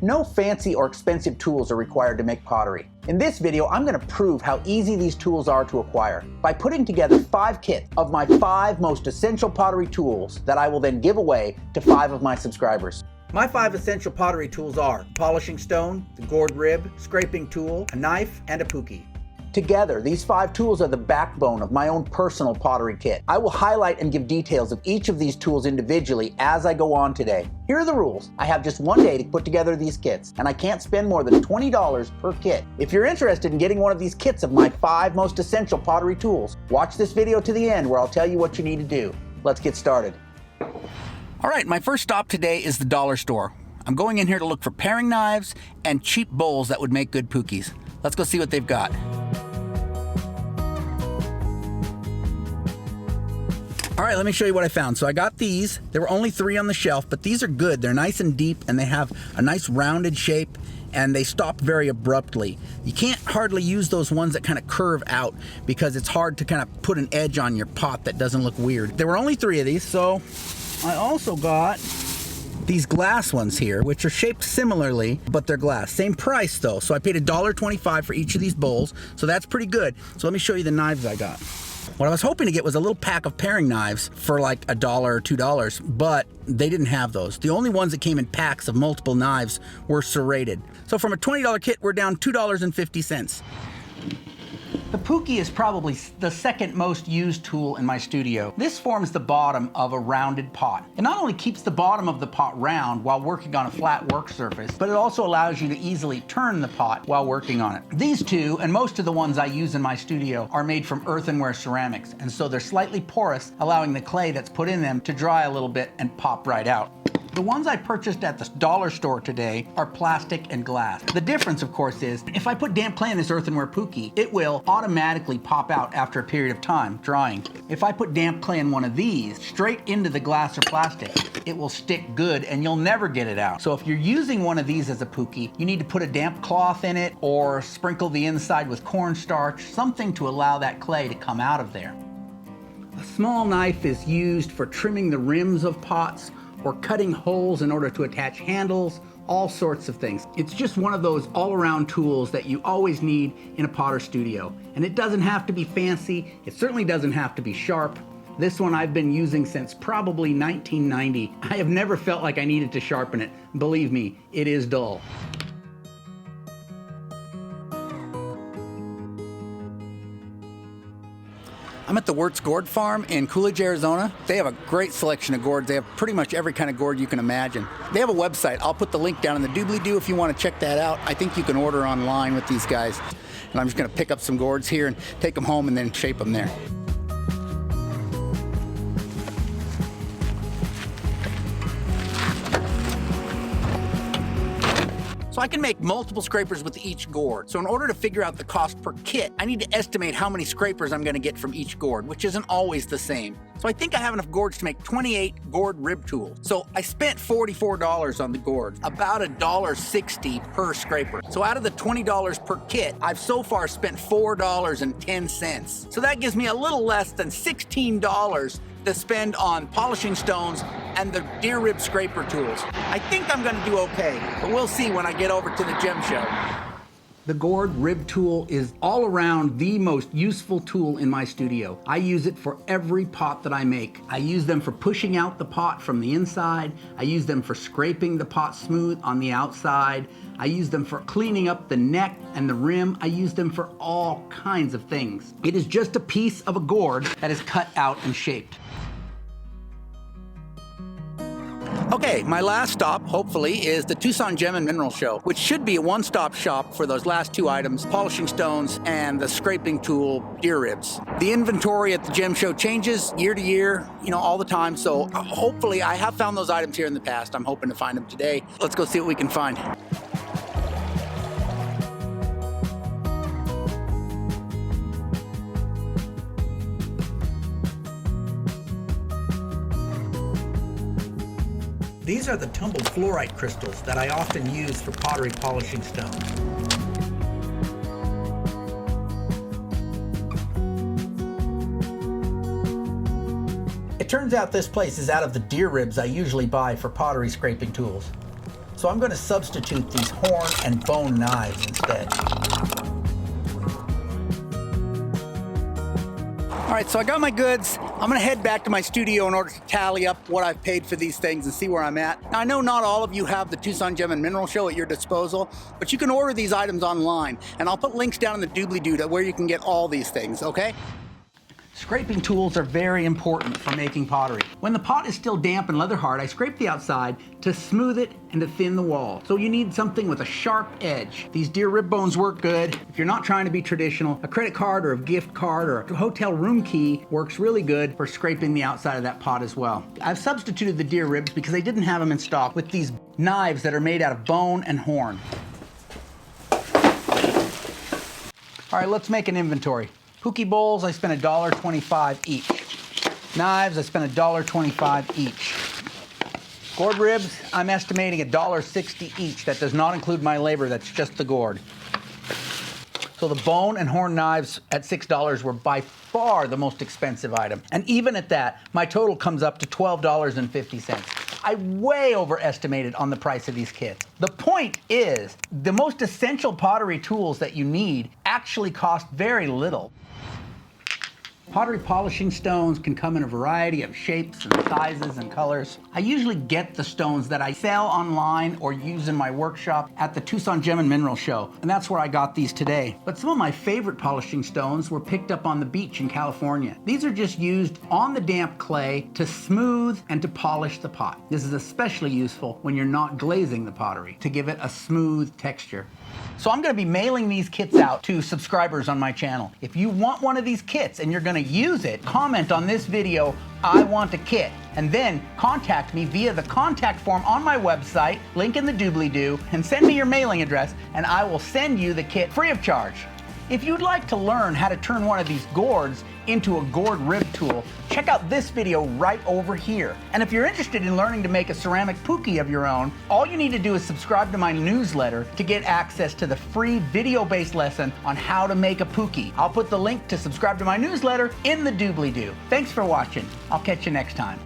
No fancy or expensive tools are required to make pottery. In this video, I'm going to prove how easy these tools are to acquire by putting together 5 kits of my 5 most essential pottery tools that I will then give away to 5 of my subscribers. My 5 essential pottery tools are polishing stone, the gourd rib, scraping tool, a knife, and a puki. Together, these 5 tools are the backbone of my own personal pottery kit. I will highlight and give details of each of these tools individually as I go on today. Here are the rules. I have just 1 day to put together these kits, and I can't spend more than $20 per kit. If you're interested in getting one of these kits of my 5 most essential pottery tools, watch this video to the end where I'll tell you what you need to do. Let's get started. All right, my first stop today is the dollar store. I'm going in here to look for paring knives and cheap bowls that would make good pukis. Let's go see what they've got. All right, let me show you what I found. So I got these. There were only 3 on the shelf, but these are good. They're nice and deep, and they have a nice rounded shape, and they stop very abruptly. You can't hardly use those ones that kind of curve out because it's hard to kind of put an edge on your pot that doesn't look weird. There were only 3 of these, so I also got these glass ones here, which are shaped similarly, but they're glass. Same price though. So I paid $1.25 for each of these bowls, so that's pretty good. So let me show you the knives I got. What I was hoping to get was a little pack of paring knives for like $1 or $2, but they didn't have those. The only ones that came in packs of multiple knives were serrated. So from a $20 kit, we're down $2.50. The puki is probably the second most used tool in my studio. This forms the bottom of a rounded pot. It not only keeps the bottom of the pot round while working on a flat work surface, but it also allows you to easily turn the pot while working on it. These two, and most of the ones I use in my studio, are made from earthenware ceramics, and so they're slightly porous, allowing the clay that's put in them to dry a little bit and pop right out. The ones I purchased at the dollar store today are plastic and glass. The difference, of course, is if I put damp clay in this earthenware puki, it will automatically pop out after a period of time drying. If I put damp clay in one of these straight into the glass or plastic, it will stick good and you'll never get it out. So if you're using one of these as a puki, you need to put a damp cloth in it or sprinkle the inside with cornstarch, something to allow that clay to come out of there. A small knife is used for trimming the rims of pots or cutting holes in order to attach handles, all sorts of things. It's just one of those all-around tools that you always need in a potter studio. And it doesn't have to be fancy, it certainly doesn't have to be sharp. This one I've been using since probably 1990. I have never felt like I needed to sharpen it. Believe me, it is dull. I'm at the Wirtz Gourd Farm in Coolidge, Arizona. They have a great selection of gourds. They have pretty much every kind of gourd you can imagine. They have a website. I'll put the link down in the doobly-doo if you want to check that out. I think you can order online with these guys. And I'm just going to pick up some gourds here and take them home and then shape them there. So I can make multiple scrapers with each gourd. So in order to figure out the cost per kit, I need to estimate how many scrapers I'm gonna get from each gourd, which isn't always the same. So I think I have enough gourds to make 28 gourd rib tools. So I spent $44 on the gourds, about $1.60 per scraper. So out of the $20 per kit, I've so far spent $4.10. So that gives me a little less than $16 to spend on polishing stones and the deer rib scraper tools. I think I'm gonna do okay, but we'll see when I get over to the gem show. The gourd rib tool is all around the most useful tool in my studio. I use it for every pot that I make. I use them for pushing out the pot from the inside. I use them for scraping the pot smooth on the outside. I use them for cleaning up the neck and the rim. I use them for all kinds of things. It is just a piece of a gourd that is cut out and shaped. Okay, my last stop, hopefully, is the Tucson Gem and Mineral Show, which should be a one-stop shop for those last 2 items, polishing stones and the scraping tool, deer ribs. The inventory at the gem show changes year to year, all the time, so hopefully I have found those items here in the past. I'm hoping to find them today. Let's go see what we can find. These are the tumbled fluorite crystals that I often use for pottery polishing stones. It turns out this place is out of the deer ribs I usually buy for pottery scraping tools. So I'm going to substitute these horn and bone knives instead. All right, so I got my goods. I'm gonna head back to my studio in order to tally up what I've paid for these things and see where I'm at. Now, I know not all of you have the Tucson Gem and Mineral Show at your disposal, but you can order these items online, and I'll put links down in the doobly-doo to where you can get all these things, okay? Scraping tools are very important for making pottery. When the pot is still damp and leather hard, I scrape the outside to smooth it and to thin the wall. So you need something with a sharp edge. These deer rib bones work good. If you're not trying to be traditional, a credit card or a gift card or a hotel room key works really good for scraping the outside of that pot as well. I've substituted the deer ribs because they didn't have them in stock with these knives that are made out of bone and horn. All right, let's make an inventory. Puki bowls, I spent $1.25 each. Knives, I spent $1.25 each. Gourd ribs, I'm estimating $1.60 each. That does not include my labor, that's just the gourd. So the bone and horn knives at $6 were by far the most expensive item. And even at that, my total comes up to $12.50. I way overestimated on the price of these kits. The point is, the most essential pottery tools that you need actually cost very little. Pottery polishing stones can come in a variety of shapes and sizes and colors. I usually get the stones that I sell online or use in my workshop at the Tucson Gem and Mineral Show, and that's where I got these today. But some of my favorite polishing stones were picked up on the beach in California. These are just used on the damp clay to smooth and to polish the pot. This is especially useful when you're not glazing the pottery, to give it a smooth texture. So I'm going to be mailing these kits out to subscribers on my channel. If you want one of these kits and you're going to use it, comment on this video, "I want a kit," and then contact me via the contact form on my website, link in the doobly-doo, and send me your mailing address, and I will send you the kit free of charge. If you'd like to learn how to turn one of these gourds into a gourd rib tool, check out this video right over here. And if you're interested in learning to make a ceramic puki of your own, all you need to do is subscribe to my newsletter to get access to the free video-based lesson on how to make a puki. I'll put the link to subscribe to my newsletter in the doobly-doo. Thanks for watching. I'll catch you next time.